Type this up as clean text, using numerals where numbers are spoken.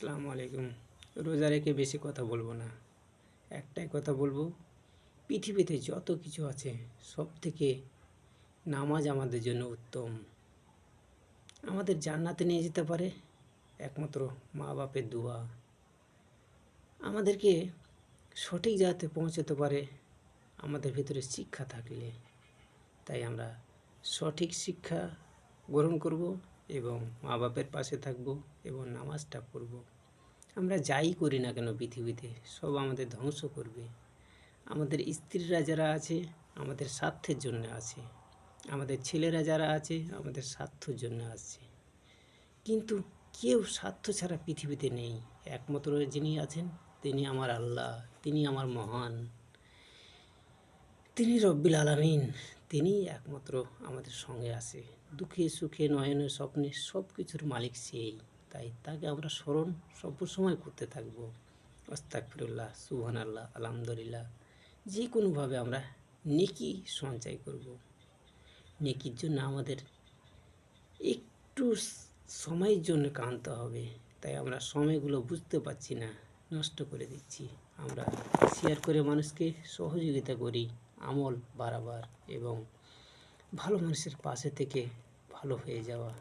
আসসালামু আলাইকুম। রোজা রেখে বেশি কথা বলবো না, একটাই কথা বলবো। পৃথিবীতে যত কিছু আছে সব থেকে নামাজ আমাদের জন্য উত্তম। আমাদের জান্নাতে নিয়ে যেতে পারে একমাত্র মা বাপের দোয়া। আমাদেরকে সঠিক জায়গাতে পৌঁছাতে পারে আমাদের ভিতরে শিক্ষা থাকলে। তাই আমরা সঠিক শিক্ষা গ্রহণ করব এবং মা বাপের পাশে থাকব এবং নামাজটা পড়ব। আমরা যাই করি না কেন পৃথিবীতে সব আমাদের ধ্বংস করবে। আমাদের স্ত্রীরা যারা আছে আমাদের স্বার্থের জন্য আছে, আমাদের ছেলেরা যারা আছে আমাদের স্বার্থের জন্য আছে। কিন্তু কেউ স্বার্থ ছাড়া পৃথিবীতে নেই। একমাত্র যিনি আছেন তিনি আমার আল্লাহ, তিনি আমার মহান, তিনি রব্বিল আলামিন। তিনি একমাত্র আমাদের সঙ্গে আছে, দুঃখে সুখে নয়নে স্বপ্নে সব কিছুর মালিক সেই। তাই তাকে আমরা স্মরণ সবসময় করতে থাকবো। আস্তাগফিরুল্লাহ, সুবহানাল্লাহ, আলহামদুলিল্লাহ। যে কোনোভাবে আমরা নেকি সঞ্চয় করব। নেকির জন্য আমাদের একটু সময়ের জন্য কাঁদতে হবে। তাই আমরা সময়গুলো বুঝতে পারছি না, নষ্ট করে দিচ্ছি। আমরা শেয়ার করে মানুষকে সহযোগিতা করি আমল বাড়াবার এবং ভালো মানুষের পাশে থেকে ভালো হয়ে যাওয়া।